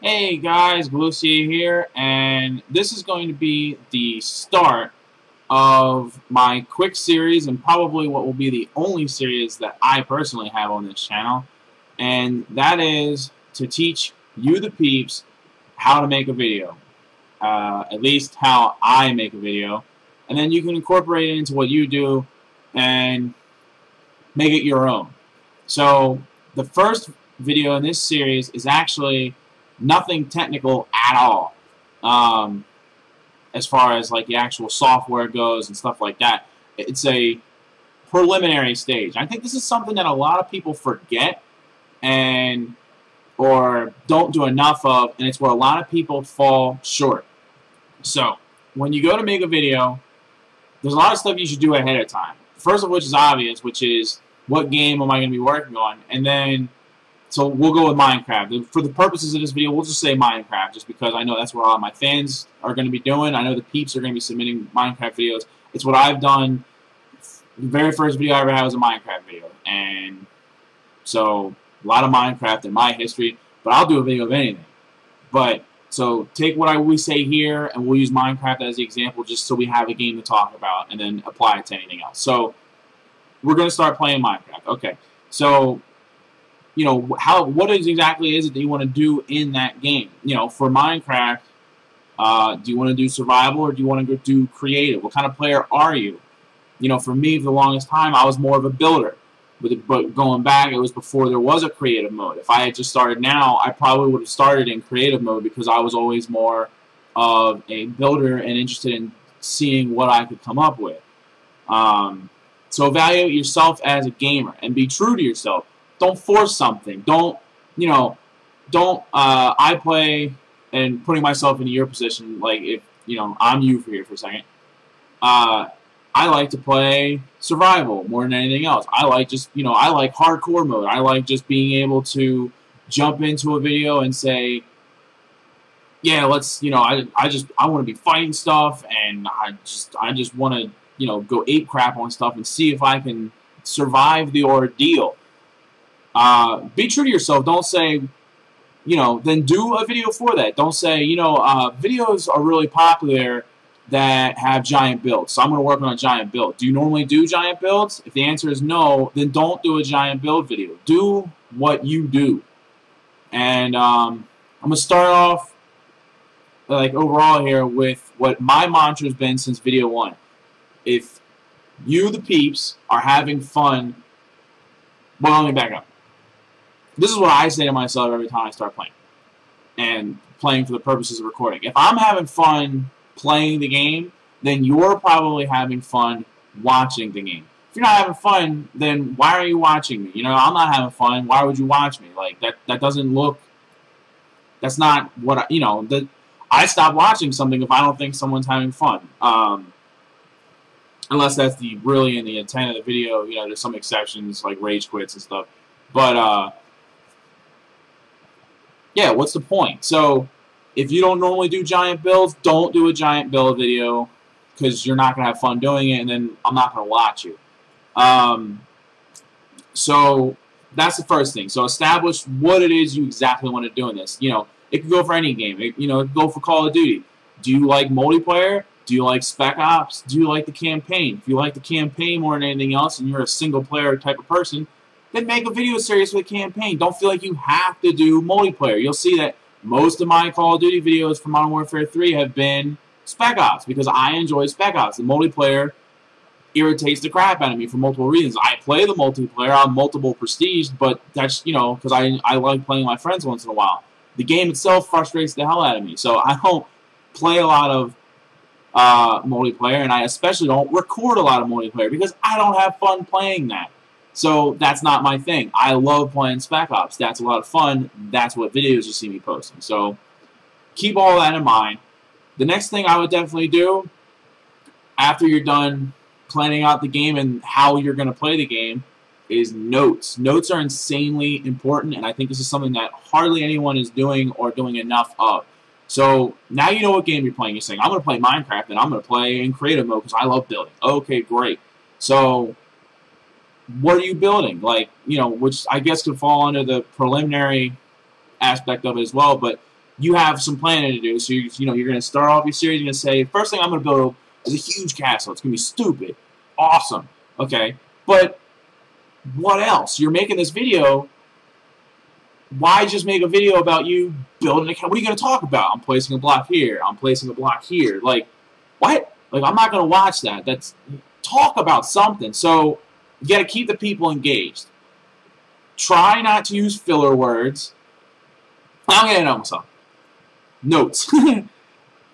Hey guys, Galucia here, and this is going to be the start of my quick series and probably what will be the only series that I personally have on this channel, and that is to teach you the peeps how to make a video, at least how I make a video, and then you can incorporate it into what you do and make it your own. So the first video in this series is actually nothing technical at all, as far as like the actual software goes and stuff like that. It's a preliminary stage. I think this is something that a lot of people forget and or don't do enough of, and it's where a lot of people fall short. So when you go to make a video, there's a lot of stuff you should do ahead of time. First of which is obvious, which is what game am I going to be working on, and then so we'll go with Minecraft. For the purposes of this video, we'll just say Minecraft, just because I know that's what a lot of my fans are going to be doing. I know the peeps are going to be submitting Minecraft videos. It's what I've done. The very first video I ever had was a Minecraft video, and so a lot of Minecraft in my history, but I'll do a video of anything. But so take what we say here, and we'll use Minecraft as the example just so we have a game to talk about, and then apply it to anything else. So we're going to start playing Minecraft. Okay, so you know, what exactly is it that you want to do in that game? You know, for Minecraft, do you want to do survival or do you want to go do creative? What kind of player are you? You know, for me, for the longest time, I was more of a builder. But going back, it was before there was a creative mode. If I had just started now, I probably would have started in creative mode because I was always more of a builder and interested in seeing what I could come up with. So evaluate yourself as a gamer and be true to yourself. Don't force something. Don't, you know, don't, I play, and putting myself into your position, like if, you know, I'm you for here for a second, I like to play survival more than anything else. I like just, you know, I like hardcore mode. I like just being able to jump into a video and say, yeah, let's, you know, I want to be fighting stuff, and I just want to, you know, go ape crap on stuff and see if I can survive the ordeal. Be true to yourself. Don't say, you know, then do a video for that. Don't say, you know, videos are really popular that have giant builds, so I'm going to work on a giant build. Do you normally do giant builds? If the answer is no, then don't do a giant build video. Do what you do. And I'm going to start off, like, overall here with what my mantra has been since video 1. If you, the peeps, are having fun, well, let me back up. This is what I say to myself every time I start playing, and playing for the purposes of recording. If I'm having fun playing the game, then you're probably having fun watching the game. If you're not having fun, then why are you watching me? You know, I'm not having fun. Why would you watch me? Like, that doesn't look, that's not what, you know, I stop watching something if I don't think someone's having fun. Unless that's really in the intent of the video. You know, there's some exceptions, like rage quits and stuff. But, yeah, what's the point? So, if you don't normally do giant builds, don't do a giant build video, because you're not going to have fun doing it, and then I'm not going to watch you. So, that's the first thing. So, establish what it is you exactly want to do in this. You know, it could go for any game. You know, it could go for Call of Duty. Do you like multiplayer? Do you like Spec Ops? Do you like the campaign? If you like the campaign more than anything else, and you're a single-player type of person, then make a video series for the campaign. Don't feel like you have to do multiplayer. You'll see that most of my Call of Duty videos for Modern Warfare 3 have been Spec Ops, because I enjoy Spec Ops. The multiplayer irritates the crap out of me for multiple reasons. I play the multiplayer on multiple prestige, but that's, you know, because I like playing with my friends once in a while. The game itself frustrates the hell out of me, so I don't play a lot of multiplayer, and I especially don't record a lot of multiplayer because I don't have fun playing that. So that's not my thing. I love playing Spec Ops. That's a lot of fun. That's what videos you see me posting. So keep all that in mind. The next thing I would definitely do after you're done planning out the game and how you're going to play the game is notes. Notes are insanely important, and I think this is something that hardly anyone is doing or doing enough of. So now you know what game you're playing. You're saying, I'm going to play Minecraft, and I'm going to play in creative mode because I love building. Okay, great. So what are you building? Like, you know, which I guess could fall under the preliminary aspect of it as well, but you have some planning to do. So you're going to start off your series. You're going to say, first thing I'm going to build is a huge castle. It's going to be stupid, awesome. Okay, but what else? You're making this video. Why just make a video about you building a castle? What are you going to talk about? I'm placing a block here. I'm placing a block here. Like, what? Like, I'm not going to watch that. That's talk about something. So you got to keep the people engaged. Try not to use filler words. I'm getting to know myself. Notes.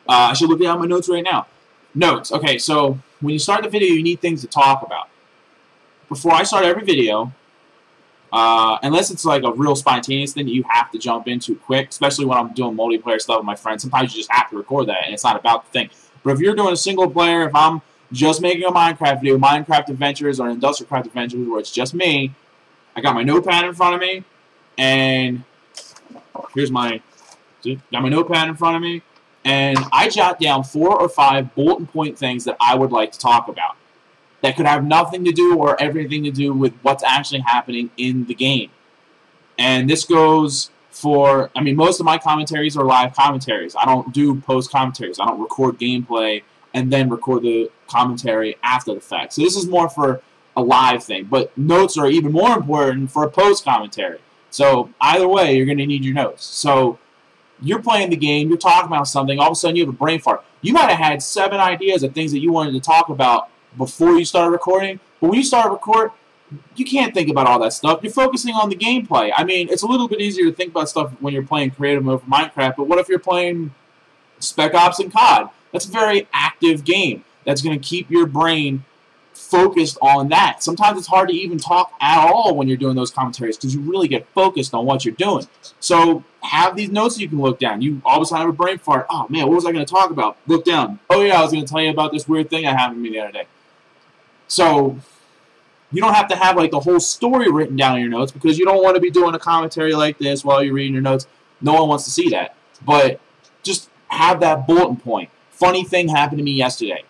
I should look down my notes right now. Notes. Okay, so when you start the video, you need things to talk about. Before I start every video, unless it's like a real spontaneous thing that you have to jump into quick, especially when I'm doing multiplayer stuff with my friends, sometimes you just have to record that, and it's not about the thing. But if you're doing a single player, if I'm just making a Minecraft video, Minecraft Adventures or Industrial Craft Adventures, where it's just me, I got my notepad in front of me, and here's my, got my notepad in front of me, and I jot down 4 or 5 bullet point things that I would like to talk about that could have nothing to do or everything to do with what's actually happening in the game. And this goes for, I mean, most of my commentaries are live commentaries. I don't do post commentaries. I don't record gameplay and then record the commentary after the fact. So this is more for a live thing. But notes are even more important for a post commentary. So either way, you're going to need your notes. So you're playing the game, you're talking about something, all of a sudden you have a brain fart. You might have had 7 ideas of things that you wanted to talk about before you started recording, but when you start record, you can't think about all that stuff. You're focusing on the gameplay. I mean, it's a little bit easier to think about stuff when you're playing creative mode for Minecraft, but what if you're playing Spec Ops and COD? That's a very active game. That's going to keep your brain focused on that. Sometimes it's hard to even talk at all when you're doing those commentaries because you really get focused on what you're doing. So have these notes you can look down. You all of a sudden have a brain fart. Oh man, what was I going to talk about? Look down. Oh yeah, I was going to tell you about this weird thing that happened to me the other day. So you don't have to have like the whole story written down in your notes because you don't want to be doing a commentary like this while you're reading your notes. No one wants to see that. But just have that bulletin point. Funny thing happened to me yesterday.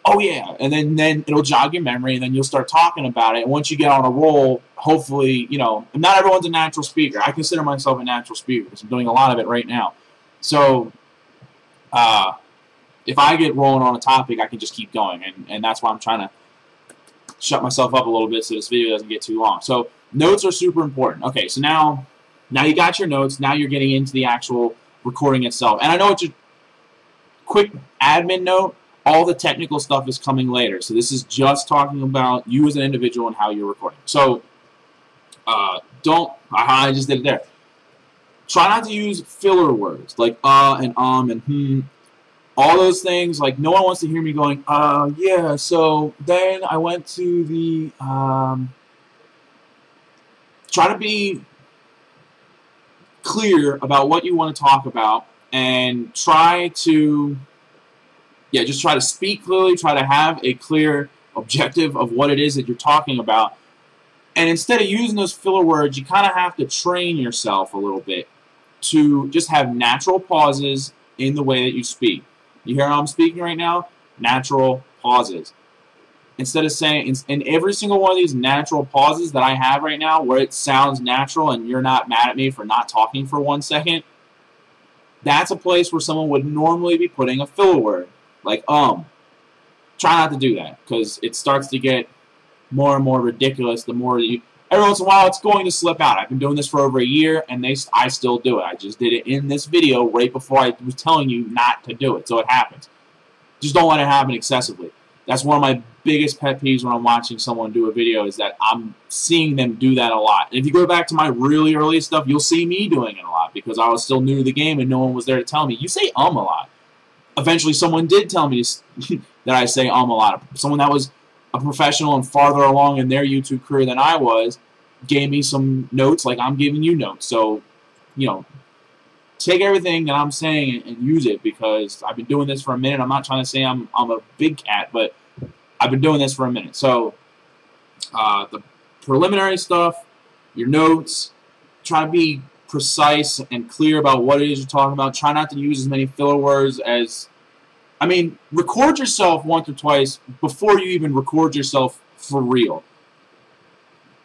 Oh yeah, and then it'll jog your memory, and then you'll start talking about it. And once you get on a roll, hopefully, you know, not everyone's a natural speaker. I consider myself a natural speaker because I'm doing a lot of it right now. So if I get rolling on a topic, I can just keep going, and that's why I'm trying to shut myself up a little bit so this video doesn't get too long. So notes are super important. Okay, so now you got your notes. Now you're getting into the actual recording itself. And I know it's a quick admin note. All the technical stuff is coming later. So this is just talking about you as an individual and how you're recording. So I just did it there. Try not to use filler words like and and all those things. Like no one wants to hear me going, yeah, so then I went to the try to be clear about what you want to talk about and try to just try to speak clearly, try to have a clear objective of what it is that you're talking about. And instead of using those filler words, you kind of have to train yourself a little bit to just have natural pauses in the way that you speak. You hear how I'm speaking right now? Natural pauses. Instead of saying, in every single one of these natural pauses that I have right now, where it sounds natural and you're not mad at me for not talking for 1 second, that's a place where someone would normally be putting a filler word. Like, try not to do that, because it starts to get more and more ridiculous the more you... Every once in a while, it's going to slip out. I've been doing this for over a year, and I still do it. I just did it in this video right before I was telling you not to do it, so it happens. Just don't let it happen excessively. That's one of my biggest pet peeves when I'm watching someone do a video, is that I'm seeing them do that a lot. And if you go back to my really early stuff, you'll see me doing it a lot, because I was still new to the game and no one was there to tell me. You say a lot. Eventually, someone did tell me that I say a lot. Someone that was a professional and farther along in their YouTube career than I was gave me some notes like I'm giving you notes. So, you know, take everything that I'm saying and use it, because I've been doing this for a minute. I'm not trying to say I'm a big cat, but I've been doing this for a minute. So, the preliminary stuff, your notes, try to be precise and clear about what it is you're talking about. Try not to use as many filler words as... I mean, record yourself once or twice before you even record yourself for real.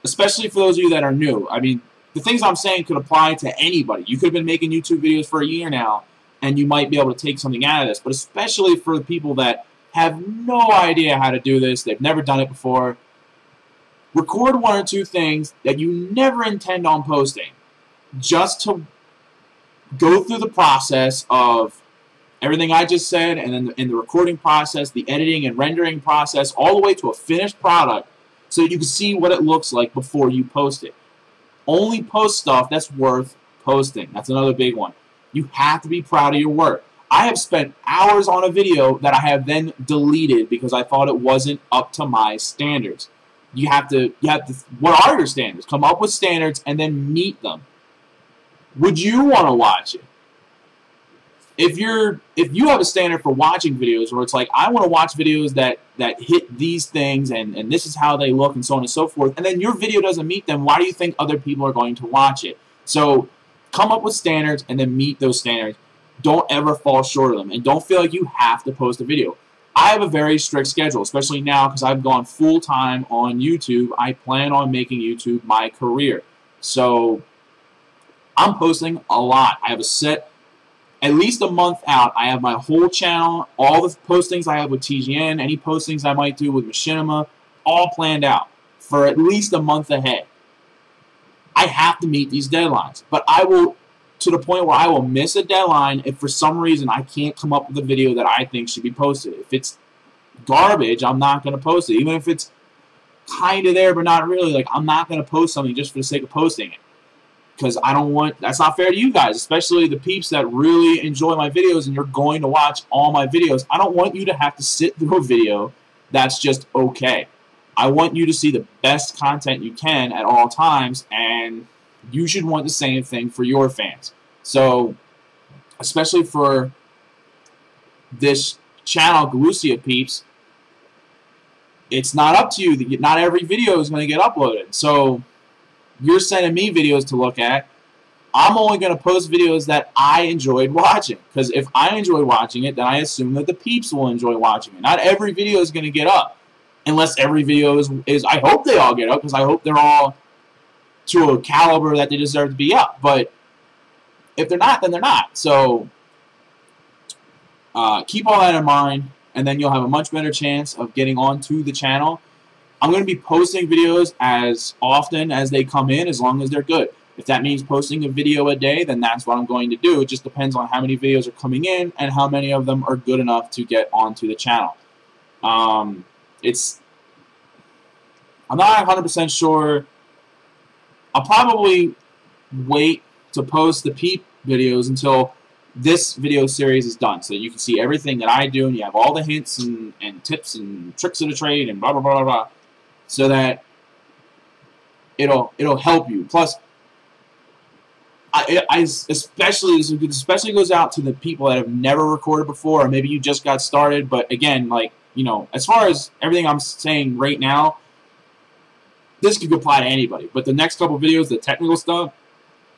Especially for those of you that are new. I mean, the things I'm saying could apply to anybody. You could have been making YouTube videos for a year now, and you might be able to take something out of this. But especially for the people that have no idea how to do this, they've never done it before, record 1 or 2 things that you never intend on posting, just to go through the process of everything I just said, and then in the recording process, the editing and rendering process, all the way to a finished product, so that you can see what it looks like before you post it. Only post stuff that's worth posting. That's another big one. You have to be proud of your work. I have spent hours on a video that I have then deleted because I thought it wasn't up to my standards. You have to, what are your standards? Come up with standards and then meet them. Would you want to watch it? If you have a standard for watching videos where it's like, I want to watch videos that hit these things and this is how they look and so on and so forth, and then your video doesn't meet them, why do you think other people are going to watch it? So come up with standards and then meet those standards. Don't ever fall short of them, and don't feel like you have to post a video. I have a very strict schedule, especially now because I've gone full-time on YouTube. I plan on making YouTube my career. So I'm posting a lot. I have a set, at least a month out. I have my whole channel, all the postings I have with TGN, any postings I might do with Machinima, all planned out for at least a month ahead. I have to meet these deadlines, but I will, to the point where I will miss a deadline if for some reason I can't come up with a video that I think should be posted. If it's garbage, I'm not going to post it. Even if it's kind of there but not really, like, I'm not going to post something just for the sake of posting it. Because I don't want, that's not fair to you guys, especially the peeps that really enjoy my videos and you're going to watch all my videos. I don't want you to have to sit through a video that's just okay. I want you to see the best content you can at all times, and you should want the same thing for your fans. So, especially for this channel, Galucia peeps, it's not up to you. Not every video is going to get uploaded. So, you're sending me videos to look at. I'm only going to post videos that I enjoyed watching. Because if I enjoy watching it, then I assume that the peeps will enjoy watching it. Not every video is going to get up. Unless every video is I hope they all get up, because I hope they're all to a caliber that they deserve to be up. But if they're not, then they're not. So keep all that in mind, and then you'll have a much better chance of getting onto the channel. I'm going to be posting videos as often as they come in, as long as they're good. If that means posting a video a day, then that's what I'm going to do. It just depends on how many videos are coming in and how many of them are good enough to get onto the channel. I'm not 100% sure. I'll probably wait to post the peep videos until this video series is done, so that you can see everything that I do, and you have all the hints and tips and tricks of the trade and blah blah blah blah blah, so that it'll help you. Plus, especially goes out to the people that have never recorded before, or maybe you just got started. But again, like, you know, as far as everything I'm saying right now, this could apply to anybody. But the next couple videos, the technical stuff,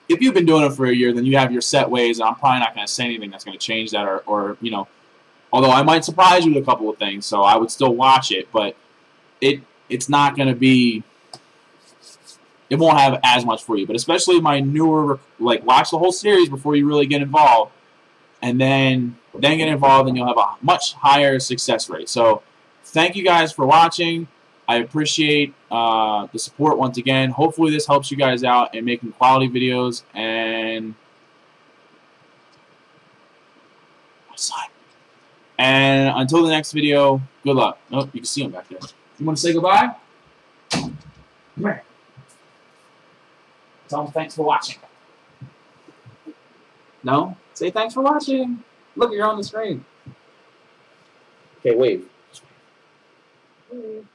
if you've been doing it for a year, then you have your set ways, and I'm probably not going to say anything that's going to change that, or you know, although I might surprise you with a couple of things, so I would still watch it, but it's not going to be, it won't have as much for you. But especially my newer, like, watch the whole series before you really get involved, and then get involved, and you'll have a much higher success rate. So thank you guys for watching. I appreciate the support once again. Hopefully this helps you guys out in making quality videos. And until the next video, good luck. Oh, you can see him back there. You want to say goodbye? Come here. Tell them thanks for watching. No? Say thanks for watching. Look, you're on the screen. Okay, wave. Wave.